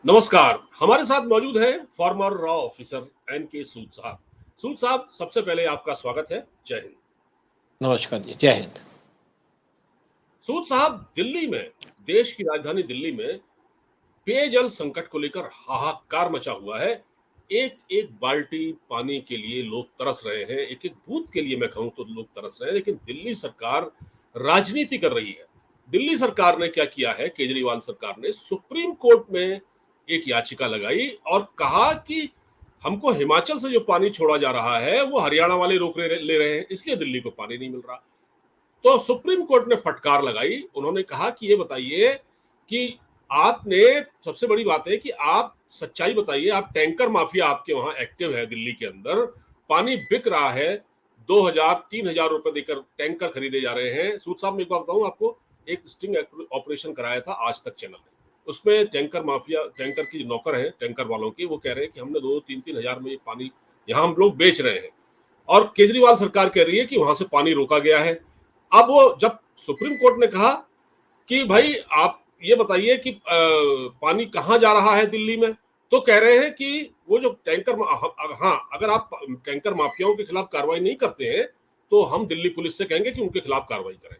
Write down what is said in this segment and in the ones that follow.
नमस्कार। हमारे साथ मौजूद हैं फॉर्मर रॉ ऑफिसर एन के सूद साहब। सूद साहब, सबसे पहले आपका स्वागत है। जय हिंद। नमस्कार जी, जय हिंद। सूद साहब, दिल्ली में, देश की राजधानी दिल्ली में पेयजल संकट को लेकर हाहाकार मचा हुआ है। एक एक बाल्टी पानी के लिए लोग तरस रहे हैं, एक एक बूंद के लिए मैं कहूं तो लोग तरस रहे हैं, लेकिन दिल्ली सरकार राजनीति कर रही है। दिल्ली सरकार ने क्या किया है, केजरीवाल सरकार ने सुप्रीम कोर्ट में एक याचिका लगाई और कहा कि हमको हिमाचल से जो पानी छोड़ा जा रहा है वो हरियाणा वाले रोक ले रहे हैं, इसलिए दिल्ली को पानी नहीं मिल रहा। तो सुप्रीम कोर्ट ने फटकार लगाई। उन्होंने कहा कि ये बताइए कि आपने, सबसे बड़ी बात है कि आप सच्चाई बताइए, आप टैंकर माफिया आपके वहां एक्टिव है दिल्ली के अंदर, पानी बिक रहा है, 2000-3000 रुपए देकर टैंकर खरीदे जा रहे हैं। सूद साहब, मैं एक बात बताऊं आपको, एक स्टिंग ऑपरेशन कराया था आज तक चैनल ने, उसमें टैंकर माफिया, टैंकर की नौकर है टैंकर वालों की, वो कह रहे हैं कि हमने 2-3 हजार में ये पानी यहाँ हम लोग बेच रहे हैं, और केजरीवाल सरकार कह रही है कि वहां से पानी रोका गया है। अब वो जब सुप्रीम कोर्ट ने कहा कि भाई आप ये बताइए कि पानी कहाँ जा रहा है दिल्ली में, तो कह रहे हैं कि वो जो टैंकर, हाँ, अगर आप टैंकर माफियाओं के खिलाफ कार्रवाई नहीं करते हैं तो हम दिल्ली पुलिस से कहेंगे कि उनके खिलाफ कार्रवाई करें।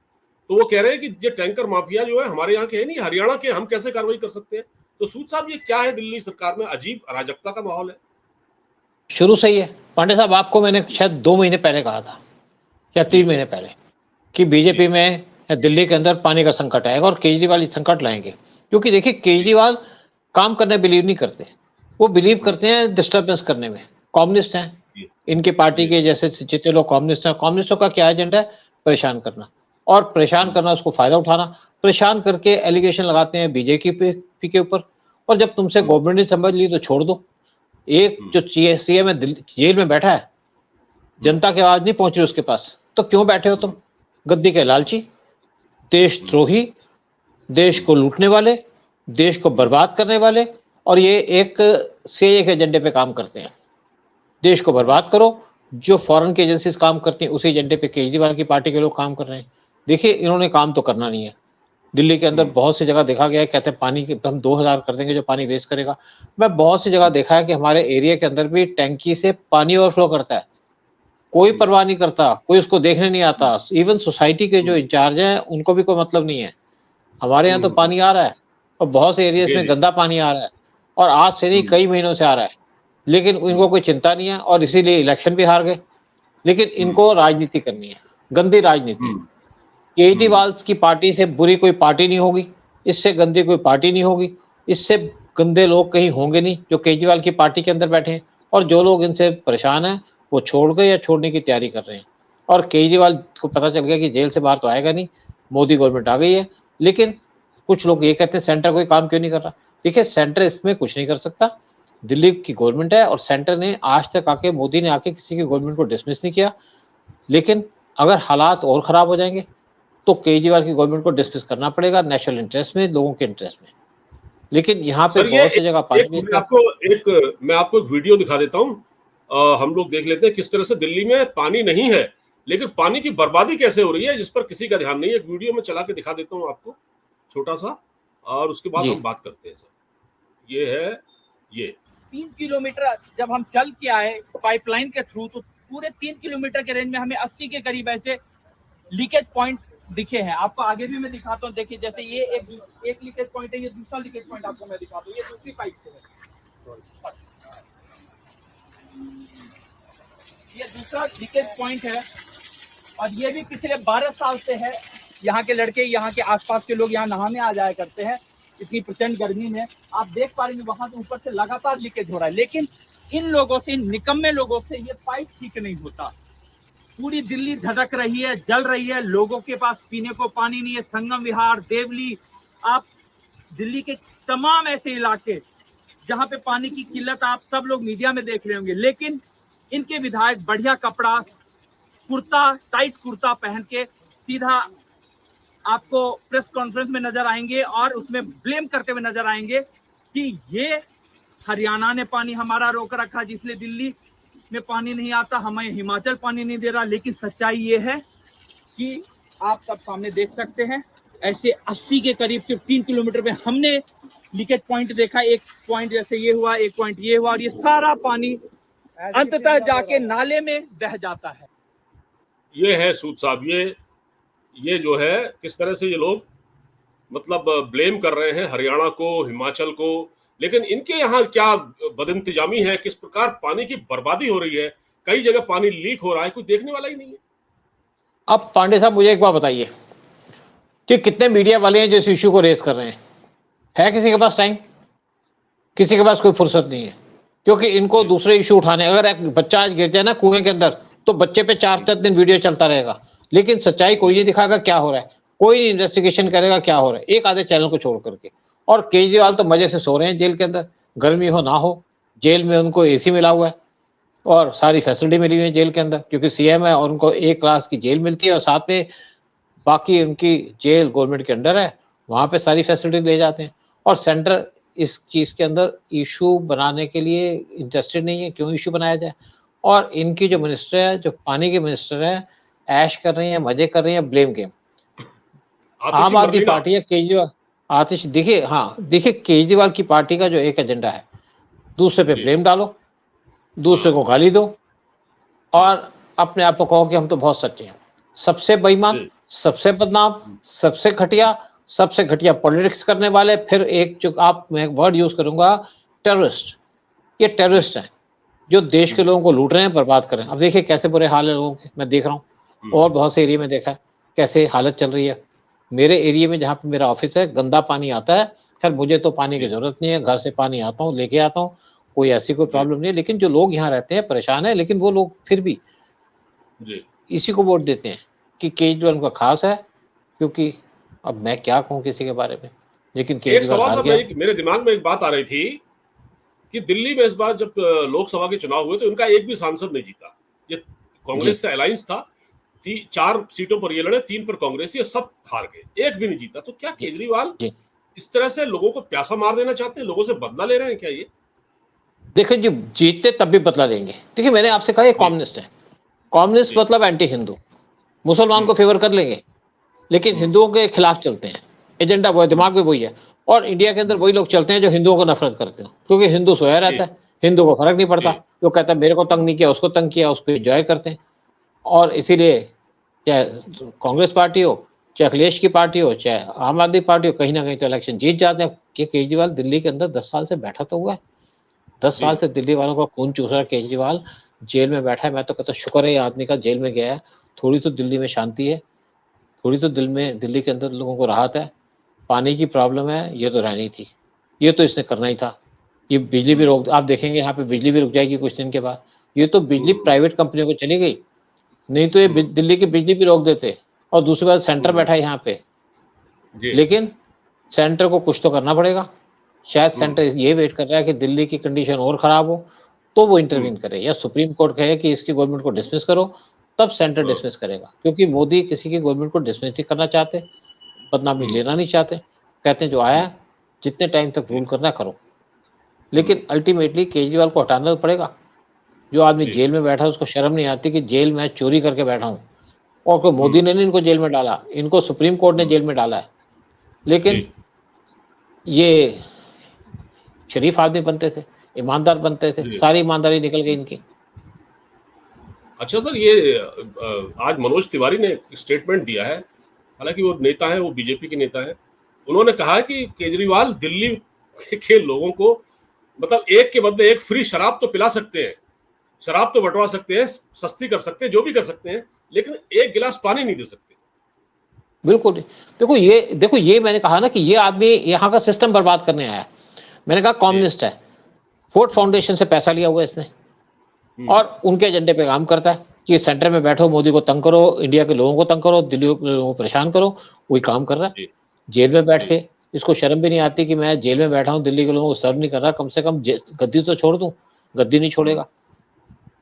तो वो कह रहे हैं कि ये टैंकर माफिया जो है हमारे यहाँ के है नहीं, हरियाणा के, हम कैसे कार्रवाई कर सकते हैं। तो सूद साहब, ये क्या है, दिल्ली सरकार में अजीब अराजकता का माहौल है। शुरू से ही है पांडे साहब, आपको मैंने शायद 2 महीने पहले कहा था या 3 महीने पहले कि बीजेपी में दिल्ली के अंदर पानी का संकट आएगा और केजरीवाल इस संकट लाएंगे। क्योंकि देखिए, केजरीवाल काम करने बिलीव नहीं करते, वो बिलीव करते हैं डिस्टर्बेंस करने में। कम्युनिस्ट हैं, इनकी पार्टी के जैसे जितने लोग कम्युनिस्ट हैं, कम्युनिस्टों का क्या एजेंडा है? परेशान करना, और परेशान करना, उसको फायदा उठाना, परेशान करके एलिगेशन लगाते हैं बीजेपी के ऊपर। और जब तुमसे गवर्नमेंट ने समझ ली तो छोड़ दो। एक जो सीएम है जेल में बैठा है, जनता की आवाज नहीं पहुंच रही उसके पास, तो क्यों बैठे हो तुम? गद्दी के लालची, देशद्रोही, देश को लूटने वाले, देश को बर्बाद करने वाले, और ये एक सीए के एजेंडे पे काम करते हैं। देश को बर्बाद करो, जो फॉरेन की एजेंसीज काम करती हैं उसी एजेंडे पे केजरीवाल की पार्टी के लोग काम कर रहे हैं। देखिए, इन्होंने काम तो करना नहीं है। दिल्ली के अंदर बहुत सी जगह देखा गया है, कहते हैं पानी के हम 2000 कर देंगे जो पानी वेस्ट करेगा। मैं बहुत सी जगह देखा है कि हमारे एरिया के अंदर भी टैंकी से पानी ओवरफ्लो करता है, कोई परवाह नहीं करता, कोई उसको देखने नहीं आता। इवन सोसाइटी के जो इंचार्ज हैं उनको भी कोई मतलब नहीं है। हमारे यहाँ तो पानी आ रहा है और बहुत से एरियाज में गंदा पानी आ रहा है, और आज से नहीं कई महीनों से आ रहा है, लेकिन इनको कोई चिंता नहीं है और इसीलिए इलेक्शन भी हार गए। लेकिन इनको राजनीति करनी है, गंदी राजनीति। केजरीवाल की पार्टी से बुरी कोई पार्टी नहीं होगी, इससे गंदी कोई पार्टी नहीं होगी, इससे गंदे लोग कहीं होंगे नहीं जो केजरीवाल की पार्टी के अंदर बैठे हैं। और जो लोग इनसे परेशान हैं वो छोड़ गए या छोड़ने की तैयारी कर रहे हैं। और केजरीवाल को पता चल गया कि जेल से बाहर तो आएगा नहीं, मोदी गवर्नमेंट आ गई है। लेकिन कुछ लोग ये कहते हैं सेंटर कोई काम क्यों नहीं कर रहा। देखिए, सेंटर इसमें कुछ नहीं कर सकता, दिल्ली की गवर्नमेंट है, और सेंटर ने आज तक आके, मोदी ने आके किसी की गवर्नमेंट को डिसमिस नहीं किया। लेकिन अगर हालात और खराब हो जाएंगे तो केजरीवाल की गवर्नमेंट को डिसमिस करना पड़ेगा, नेशनल इंटरेस्ट में, लोगों के इंटरेस्ट में। लेकिन यहाँ पे सर, ये बहुत सी जगह पानी एक मैं आपको एक वीडियो दिखा देता हूँ। हम लोग देख लेते हैं किस तरह से दिल्ली में पानी नहीं है, लेकिन पानी की बर्बादी कैसे हो रही है जिस पर किसी का ध्यान नहीं है। एक वीडियो में चला के दिखा देता हूँ आपको, छोटा सा, और उसके बाद जी। हम बात करते हैं। सर, ये है, ये 3 किलोमीटर जब हम चल के आए पाइपलाइन के थ्रू, तो पूरे 3 किलोमीटर के रेंज में हमें 80 के करीब ऐसे लीकेज पॉइंट दिखे हैं। आपको आगे भी मैं दिखाता हूँ। देखिए, जैसे ये एक लीकेज पॉइंट है, ये दूसरा लीकेज पॉइंट आपको मैं दिखाता हूँ। ये दूसरी पाइप से है, ये दूसरा लीकेज पॉइंट है, और ये भी पिछले 12 साल से है। यहाँ के लड़के, यहाँ के आसपास के लोग यहाँ नहाने आ जाया करते हैं। इतनी प्रचंड गर्मी में आप देख पा रहे हैं वहां से ऊपर से लगातार लीकेज हो रहा है। लेकिन इन लोगों से, निकम्मे लोगों से ये पाइप ठीक नहीं होता। पूरी दिल्ली धधक रही है, जल रही है, लोगों के पास पीने को पानी नहीं है। संगम विहार, देवली, आप दिल्ली के तमाम ऐसे इलाके जहां पे पानी की किल्लत आप सब लोग मीडिया में देख रहे होंगे। लेकिन इनके विधायक बढ़िया कपड़ा, कुर्ता, टाइट कुर्ता पहन के सीधा आपको प्रेस कॉन्फ्रेंस में नजर आएंगे और उसमें ब्लेम करते हुए नजर आएंगे कि ये हरियाणा ने पानी हमारा रोक रखा, जिसलिए दिल्ली में पानी नहीं आता, हमें हिमाचल पानी नहीं दे रहा। लेकिन सच्चाई ये है कि आप सब सामने देख सकते हैं, ऐसे 80 के करीब सिर्फ 3 किलोमीटर में हमने लीकेज पॉइंट देखा। एक पॉइंट जैसे ये हुआ, एक पॉइंट ये हुआ, और ये सारा पानी अंततः जाके नाले में बह जाता है। ये है सूद साहब, ये जो है किस तरह से ये लोग मतलब ब्लेम कर रहे हैं हरियाणा को, हिमाचल को, लेकिन इनके यहाँ क्या बदइंतजामी है, किस प्रकार पानी की बर्बादी हो रही है, कई जगह पानी लीक हो रहा है, कोई देखने वाला ही नहीं है। अब पांडे साहब मुझे एक बात बताइए कि कितने मीडिया वाले हैं जो इस इश्यू को रेस कर रहे हैं? है किसी के पास टाइम? किसी के पास कोई फुर्सत नहीं है, क्योंकि इनको दूसरे इश्यू उठाने। अगर एक बच्चा आज गिर जाए ना कुएं के अंदर, तो बच्चे पे 4-4 दिन वीडियो चलता रहेगा, लेकिन सच्चाई कोई नहीं दिखाएगा क्या हो रहा है, कोई इन्वेस्टिगेशन करेगा क्या हो रहा है, एक आधे चैनल को छोड़ करके। और केजरीवाल तो मजे से सो रहे हैं जेल के अंदर, गर्मी हो ना हो, जेल में उनको एसी मिला हुआ है और सारी फैसिलिटी मिली हुई है जेल के अंदर, क्योंकि सीएम है और उनको एक क्लास की जेल मिलती है और साथ में बाकी उनकी जेल गवर्नमेंट के अंडर है, वहां पे सारी फैसिलिटी ले जाते हैं। और सेंटर इस चीज के अंदर इशू बनाने के लिए इंटरेस्टेड नहीं है, क्यों इशू बनाया जाए। और इनकी जो मिनिस्टर है, जो पानी के मिनिस्टर है, ऐश कर रही है, मजे कर रही है, ब्लेम गेम। आम आदमी पार्टी है, केजरीवाल आतिश, देखिए हाँ, देखिए केजरीवाल की पार्टी का जो एक एजेंडा है, दूसरे पे ब्लेम डालो, दूसरे को गाली दो और अपने आप को कहो कि हम तो बहुत सच्चे हैं। सबसे बेईमान, सबसे बदनाम, सबसे घटिया पॉलिटिक्स करने वाले, फिर एक जो मैं एक वर्ड यूज करूंगा, टेररिस्ट। ये टेररिस्ट हैं जो देश के लोगों को लूट रहे हैं, बर्बाद कर रहे हैं। अब देखिए कैसे बुरे हाल है लोगों के, मैं देख रहा हूँ और बहुत से एरिया में देखा है कैसे हालत चल रही है। मेरे एरिया में जहाँ पे मेरा ऑफिस है, गंदा पानी आता है। खैर मुझे तो पानी की जरूरत नहीं है, घर से पानी आता हूँ, लेके आता हूँ, कोई ऐसी कोई प्रॉब्लम नहीं है। लेकिन जो लोग यहाँ रहते हैं परेशान है, लेकिन वो लोग फिर भी इसी को वोट देते हैं कि केजरीवाल उनका खास है। क्योंकि अब मैं क्या कहूँ किसी के बारे में, लेकिन केजरीवाल हार गया। मेरे दिमाग में एक बात आ रही थी कि दिल्ली में इस बार जब लोकसभा के चुनाव हुए तो उनका एक भी सांसद नहीं जीता। ये कांग्रेस से अलायंस था, 4 सीटों पर ये लड़े, 3 पर कांग्रेस, ये सब हार गए, एक भी नहीं जीता। तो क्या केजरीवाल इस तरह से लोगों को प्यासा मार देना चाहते हैं, लोगों से बदला ले रहे हैं क्या? ये देखिए जी, जीतते तब भी बदला देंगे। देखिए मैंने आपसे कहा ये कम्युनिस्ट है, कम्युनिस्ट मतलब एंटी हिंदू, मुसलमान को फेवर कर लेंगे लेकिन हिंदुओं के खिलाफ चलते हैं। एजेंडा वो है, दिमाग में वही है। और इंडिया के अंदर वही लोग चलते हैं जो हिंदुओं को नफरत करते हैं, क्योंकि हिंदू सोया रहता है, हिंदू को फर्क नहीं पड़ता, जो कहता है मेरे को तंग नहीं किया, उसको तंग किया, उसको एंजॉय करते हैं। और इसीलिए चाहे कांग्रेस पार्टी हो, चाहे अखिलेश की पार्टी हो, चाहे आम आदमी पार्टी हो, कहीं ना कहीं तो इलेक्शन जीत जाते हैं। कि केजरीवाल दिल्ली के अंदर 10 साल से बैठा तो हुआ है, 10 साल से दिल्ली वालों का खून चूस रहा है। केजरीवाल जेल में बैठा है, मैं तो कहता हूँ शुक्र है ये आदमी का जेल में गया है, थोड़ी तो दिल्ली में शांति है, थोड़ी तो दिल्ली के अंदर लोगों को राहत है। पानी की प्रॉब्लम है, ये तो रहनी थी, ये तो इसने करना ही था। ये बिजली भी रोक, आप देखेंगे यहाँ पे बिजली भी रुक जाएगी कुछ दिन के बाद। ये तो बिजली प्राइवेट कंपनियों को चली गई, नहीं तो ये दिल्ली की बिजली भी रोक देते। और दूसरी बात, सेंटर बैठा है यहाँ पे, लेकिन सेंटर को कुछ तो करना पड़ेगा। शायद सेंटर ये वेट कर रहा है कि दिल्ली की कंडीशन और खराब हो तो वो इंटरवीन करे, या सुप्रीम कोर्ट कहे कि इसकी गवर्नमेंट को डिसमिस करो, तब सेंटर डिसमिस करेगा। क्योंकि मोदी किसी की गवर्नमेंट को डिसमिस नहीं करना चाहते, बदनामी लेना नहीं चाहते, कहते हैं जो आया जितने टाइम तक रूल करना करो। लेकिन अल्टीमेटली केजरीवाल को हटाना तो पड़ेगा। जो आदमी जेल में बैठा है उसको शर्म नहीं आती कि जेल में चोरी करके बैठा हूँ। और कोई मोदी ने नहीं इनको जेल में डाला, इनको सुप्रीम कोर्ट ने जेल में डाला है। लेकिन ये शरीफ आदमी बनते थे, ईमानदार बनते थे, सारी ईमानदारी निकल गई इनकी। अच्छा सर, ये आज मनोज तिवारी ने स्टेटमेंट दिया है, हालांकि वो नेता है, वो बीजेपी के नेता है। उन्होंने कहा कि केजरीवाल दिल्ली के लोगों को मतलब एक के बदले एक फ्री शराब तो पिला सकते हैं, शराब तो बंटवा सकते हैं, सस्ती कर सकते हैं, जो भी कर सकते हैं, लेकिन एक गिलास पानी नहीं दे सकते। बिल्कुल। देखो ये मैंने कहा ना कि ये आदमी यहाँ का सिस्टम बर्बाद करने आया है। मैंने कहा कम्युनिस्ट है, फोर्ड फाउंडेशन से पैसा लिया हुआ इसने और उनके एजेंडे पे काम करता है कि सेंटर में बैठो, मोदी को तंग करो, इंडिया के लोगों को तंग करो, दिल्ली के लोगों को परेशान करो, वही काम कर रहा है। जेल में बैठ के इसको शर्म भी नहीं आती कि मैं जेल में बैठा हूँ, दिल्ली के लोगों को सर्व नहीं कर रहा, कम से कम गद्दी तो छोड़ दूं। गद्दी नहीं छोड़ेगा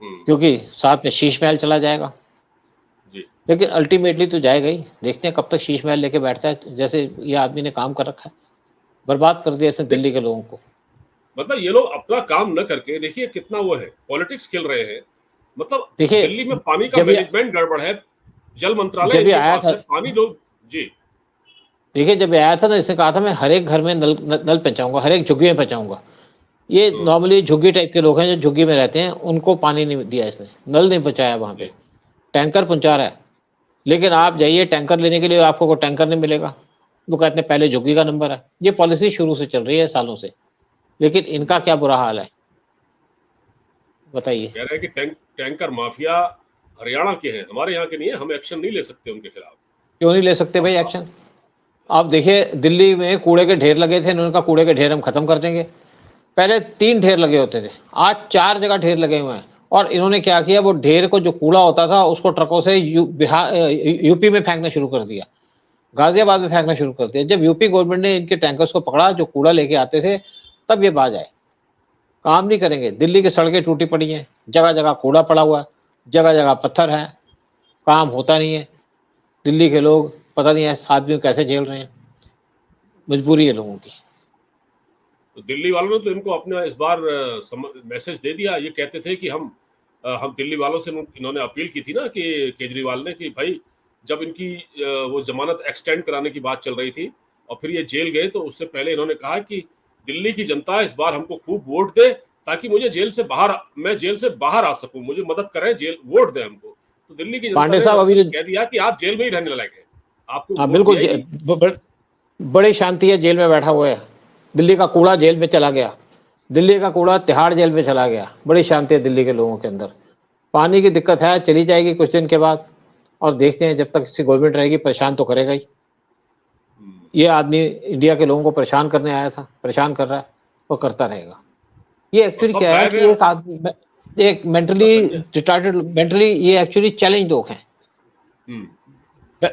क्योंकि साथ में शीश महल चला जाएगा। लेकिन अल्टीमेटली तो जाएगा ही, देखते हैं कब तक शीश महल लेके बैठता है। जैसे ये आदमी ने काम कर रखा है, बर्बाद कर दिया इसने दिल्ली के लोगों को। मतलब ये लोग अपना काम न करके, देखिए कितना वो है, पॉलिटिक्स खेल रहे हैं। मतलब देखिए दिल्ली में पानी का मैनेजमेंट गड़बड़ है, जल मंत्रालय इनके पास है, पानी लोग जी देखिए जब ये आया था ना, इसने कहा था मैं हर एक घर में नल नल पहुँचाऊँगा, हर एक झुग्गी में पहुँचाऊँगा। ये नॉर्मली झुग्गी टाइप के लोग हैं जो झुग्गी में रहते हैं, उनको पानी नहीं दिया इसने, नल नहीं पहुँचाया वहाँ पे। जी, टैंकर पहुँचा रहा है, लेकिन आप जाइए टैंकर लेने के लिए, आपको कोई टैंकर नहीं मिलेगा। वो कहते हैं पहले झुग्गी का नंबर है। ये पॉलिसी शुरू से चल रही है सालों से, लेकिन इनका क्या बुरा हाल है, बताइए? कह रहे हैं कि टैंकर माफिया हरियाणा के हैं, हमारे यहाँ के नहीं है, हम एक्शन नहीं ले सकते उनके खिलाफ। क्यों नहीं ले सकते भाई एक्शन? आप देखिए दिल्ली में कूड़े के ढेर लगे थे, इन्होंने कहा कूड़े के ढेर हम खत्म कर देंगे। पहले 3 ढेर लगे होते थे, आज 4 जगह ढेर लगे हुए हैं। और इन्होंने क्या किया, वो ढेर को जो कूड़ा होता था उसको ट्रकों से यूपी में फेंकना शुरू कर दिया, गाजियाबाद में फेंकना शुरू कर दिया। जब यूपी गवर्नमेंट ने इनके टैंकर्स को पकड़ा जो कूड़ा लेके आते थे, तब ये बाज आए। काम नहीं करेंगे। दिल्ली की सड़कें टूटी पड़ी हैं, जगह जगह कूड़ा पड़ा हुआ है, जगह जगह पत्थर है, काम होता नहीं है। दिल्ली के लोग पता नहीं ऐसे आदमी को कैसे झेल रहे हैं, मजबूरी है लोगों की। तो दिल्ली वालों ने तो इनको अपना इस बार मैसेज दे दिया। ये कहते थे कि हम दिल्ली वालों से इन्होंने अपील की थी ना कि केजरीवाल ने कि भाई जब इनकी वो जमानत एक्सटेंड कराने की बात चल रही थी और फिर ये जेल गए, तो उससे पहले इन्होंने कहा कि दिल्ली की जनता इस बार हमको खूब वोट दे ताकि मैं जेल से बाहर आ सकूं, मुझे मदद करें, जेल वोट दें हमको। तो दिल्ली की जनता पांडे ने साहब अभी कह दिया कि आप जेल में ही रहने लायक हैं, आपको हाँ वोट बिल्कुल, दिया ही नहीं। बड़ी शांति है, जेल में बैठा हुआ है। दिल्ली का कूड़ा जेल में चला गया, दिल्ली का कूड़ा तिहाड़ जेल में चला गया। बड़ी शांति है दिल्ली के लोगों के अंदर। पानी की दिक्कत है, चली जाएगी कुछ दिन के बाद, और देखते हैं जब तक इसकी गवर्नमेंट रहेगी परेशान तो करेगा ही। ये आदमी इंडिया के लोगों को परेशान करने आया था, परेशान कर रहा है और करता रहेगा। ये और एक्चुअली सब क्या है गायब कि है। एक आदमी, एक मेंटली संजय। रिटार्टेड, मेंटली ये एक्चुअली चैलेंज लोग हैं। हम्म,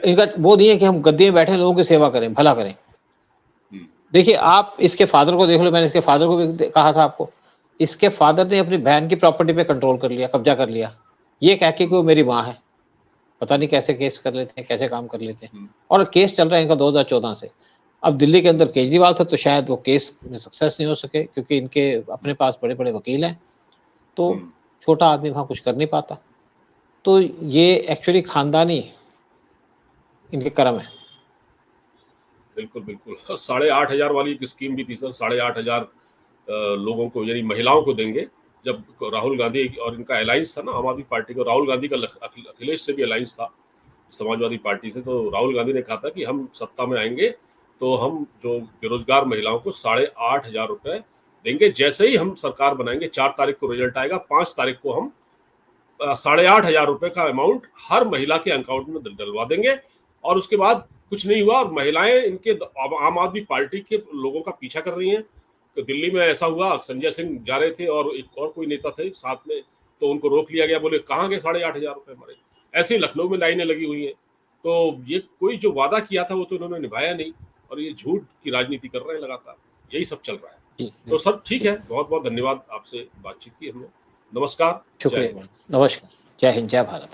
इनका वो नहीं है कि हम गद्दी में बैठे लोगों की सेवा करें, भला करें। हम्म, देखिए आप इसके फादर को देख लो, मैंने इसके फादर को भी कहा था आपको। इसके फादर ने अपनी बहन की प्रॉपर्टी पे कंट्रोल कर लिया, कब्जा कर लिया, ये कह के कि वो मेरी माँ है। पता नहीं कैसे केस कर लेते हैं, कैसे काम कर लेते हैं। हम्म, और केस चल रहा है इनका 2014 से। अब दिल्ली के अंदर केजरीवाल था तो शायद वो केस में सक्सेस नहीं हो सके, क्योंकि इनके अपने पास बड़े बड़े वकील हैं, तो हम्म, छोटा आदमी वहाँ कुछ कर नहीं पाता। तो ये एक्चुअली खानदानी इनके कर्म है। बिल्कुल बिल्कुल। 8,500 वाली एक स्कीम भी थी सर, 8,500 लोगों को यानी महिलाओं को देंगे। जब राहुल गांधी और इनका अलायंस था ना आम आदमी पार्टी का, राहुल गांधी का अखिलेश से भी अलायंस था समाजवादी पार्टी से, तो राहुल गांधी ने कहा था कि हम सत्ता में आएंगे तो हम जो बेरोजगार महिलाओं को 8,500 रुपए देंगे। जैसे ही हम सरकार बनाएंगे, 4 तारीख को रिजल्ट आएगा, 5 तारीख को हम 8,500 रुपए का अमाउंट हर महिला के अकाउंट में डलवा देंगे। और उसके बाद कुछ नहीं हुआ और महिलाएं इनके आम आदमी पार्टी के लोगों का पीछा कर रही हैं। तो दिल्ली में ऐसा हुआ, संजय सिंह जा रहे थे और एक और कोई नेता थे साथ में, तो उनको रोक लिया गया, बोले कहाँ गए 8,500 रुपए हमारे। ऐसे ही लखनऊ में लाइनें लगी हुई हैं। तो ये कोई जो वादा किया था वो तो इन्होंने निभाया नहीं, और ये झूठ की राजनीति कर रहे हैं लगातार, यही सब चल रहा है। जी तो सर ठीक है, बहुत बहुत धन्यवाद, आपसे बातचीत की हमने। नमस्कार, जय हिंद। शुक्रिया, नमस्कार, जय हिंद, जय भारत।